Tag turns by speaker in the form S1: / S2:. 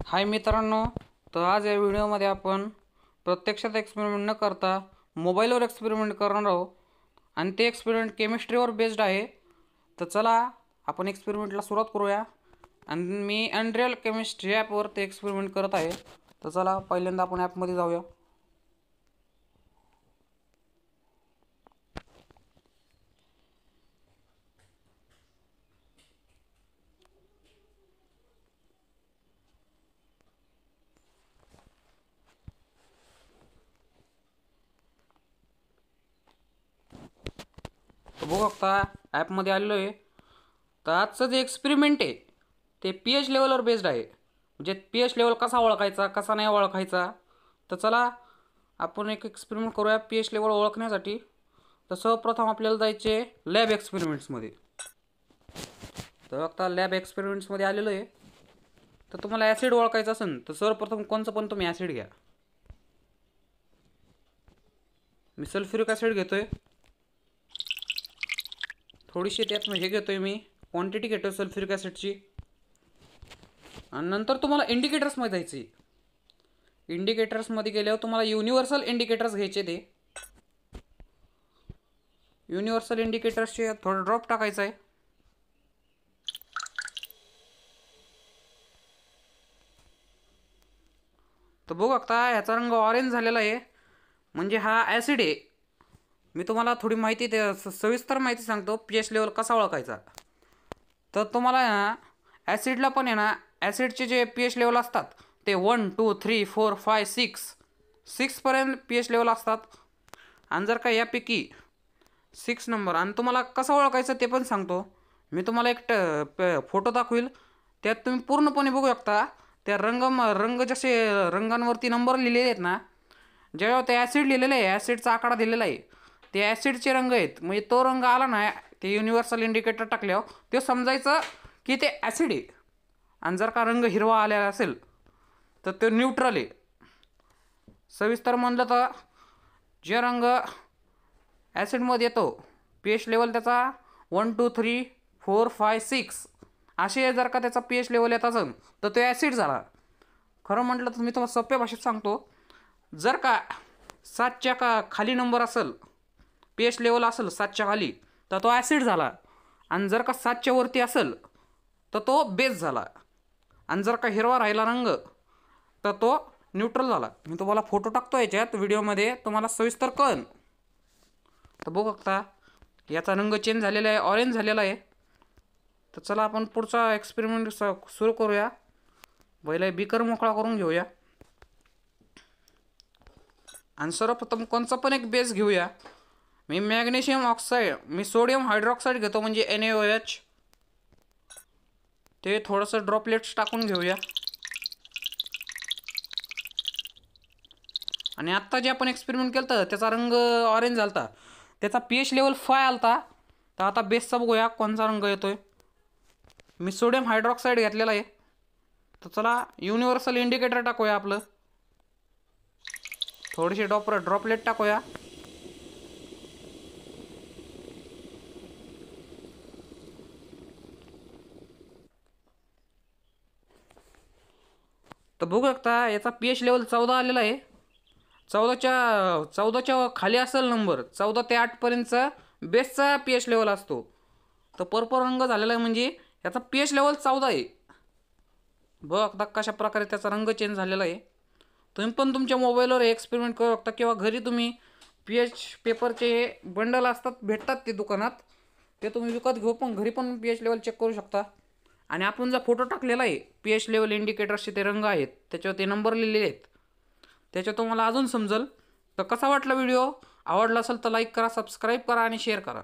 S1: हाय मित्रांनो, तर आज या व्हिडिओमध्ये आपण प्रत्यक्षात एक्सपेरिमेंट न करता मोबाईलवर एक्सपेरिमेंट करणार आहोत आणि ते एक्सपेरिमेंट केमिस्ट्रीवर बेस्ड आहे. तर चला आपण एक्सपेरिमेंटला सुरुवात करूया. आणि मी अनरियल केमिस्ट्री ॲपवर ते एक्सपेरिमेंट करत आहे. तर चला पहिल्यांदा आपण ॲपमध्ये जाऊया. तर बघू शकता ॲपमध्ये आलेलो आहे. तर आजचं जे एक्सपेरिमेंट आहे ते pH लेवलवर बेस्ड आहे. म्हणजे pH लेवल कसा ओळखायचा कसा नाही ओळखायचा. तर चला आपण एक एक्सपेरिमेंट करूया pH लेवल ओळखण्यासाठी. तर सर्वप्रथम आपल्याला जायचे लॅब एक्सपेरिमेंट्समध्ये. तर आता लॅब एक्सपेरिमेंट्समध्ये आलेलो आहे. तर तुम्हाला ॲसिड ओळखायचं असेल तर सर्वप्रथम कोणचं पण तुम्ही ॲसिड घ्या. मी सल्फ्युरिक ॲसिड घेतोय. थोडीशी त्यात हे घेतोय, मी क्वांटिटी घेतोय सल्फ्युरिक ॲसिडची. आणि नंतर तुम्हाला इंडिकेटर्समध्ये जायचे. इंडिकेटर्समध्ये गेल्यावर तुम्हाला युनिव्हर्सल इंडिकेटर्स घ्यायचे. ते युनिव्हर्सल इंडिकेटर्सचे थोडं ड्रॉप टाकायचं आहे. तर बघू आता ह्याचा रंग ऑरेंज झालेला आहे, म्हणजे हा ॲसिड आहे. मी तुम्हाला थोडी माहिती सविस्तर माहिती सांगतो pH लेवल कसा ओळखायचा. तर तुम्हाला ॲसिडला पण आहे ना, ॲसिडचे जे pH लेवल असतात ते 1 2 3 4 5 6पर्यंत pH लेवल असतात. आणि जर का यापैकी 6 नंबर, आणि तुम्हाला कसं ओळखायचं ते पण सांगतो मी. तुम्हाला एक फोटो दाखवील, त्यात तुम्ही पूर्णपणे बघू शकता. त्या रंग जसे रंगांवरती नंबर लिहिलेले आहेत ना, जेव्हा ते ॲसिड लिहिलेलं आहे, ॲसिडचा आकडा दिलेला आहे, ते ॲसिडचे रंग आहेत. म्हणजे तो रंग आला ना, ते युनिव्हर्सल इंडिकेटर टाकल्यावर ते समजायचं की ते ॲसिड आहे. आणि जर का रंग हिरवा आलेला असेल तर ते न्यूट्रल आहे. सविस्तर म्हणलं तर जे रंग ॲसिडमध्ये येतो pH लेवल त्याचा 1 2 3 4 5 6 असे जर का त्याचा pH लेवल येत असेल तर तो ॲसिड झाला. खरं म्हटलं तर मी तुम्हाला सोप्या भाषेत सांगतो, जर का 7च्या खाली नंबर असेल, pH लेवल असेल 7च्या खाली, तर तो ॲसिड झाला. आणि जर का 7च्या वरती असेल तर तो बेस झाला. आणि जर का हिरवा राहिला रंग तर तो न्यूट्रल झाला. मी तुम्हाला फोटो टाकतो याच्यात व्हिडिओमध्ये, तुम्हाला सविस्तर कळेल. तर बघू शकता याचा रंग चेंज झालेला आहे, ऑरेंज झालेला आहे. तर चला आपण पुढचा एक्सपेरिमेंट सुरू करूया. पहिला बीकर मोकळा करून घेऊया. आणि सर्वप्रथम कोणचा पण एक बेस घेऊया. मी मॅग्नेशियम ऑक्साईड, मी सोडियम हायड्रॉक्साईड घेतो, म्हणजे NaOH. ते थोडंसं ड्रॉपलेट्स टाकून घेऊया. आणि आत्ता जे आपण एक्सपेरिमेंट केलं तर त्याचा रंग ऑरेंज झाला, त्याचा pH लेवल 5 आलता. तर आता बेसचा बघूया कोणता रंग येतोय. मी सोडियम हायड्रॉक्साईड घेतलेला आहे. तर चला युनिव्हर्सल इंडिकेटर टाकूया आपलं. थोडीशी ड्रॉपलेट टाकूया. तर बघू शकता याचा pH लेवल 14 आलेला आहे. 14च्या खाली असेल नंबर, 14 ते 8पर्यंतचा बेसचा pH लेवल असतो. तर पर्पल रंग झालेला आहे, म्हणजे याचा pH लेवल 14 आहे. बघ आता कशा प्रकारे त्याचा रंग चेंज झालेला आहे. तुम्ही पण तुमच्या मोबाईलवर एक्सपेरिमेंट करू शकता, किंवा घरी तुम्ही pH पेपरचे बंडल असतात, भेटतात ते दुकानात, ते तुम्ही विकत घेऊ पण घरी पण pH लेवल चेक करू शकता. आणि आपण जो फोटो टाकलेला आहे pH लेवल इंडिकेटरचे ते रंग आहेत, त्याच्यावर ते नंबर लिहिलेले आहेत, त्याच्यात तुम्हाला अजून समजेल. तर कसा वाटला व्हिडिओ? आवडला असेल तर लाईक करा, सबस्क्राईब करा आणि शेअर करा.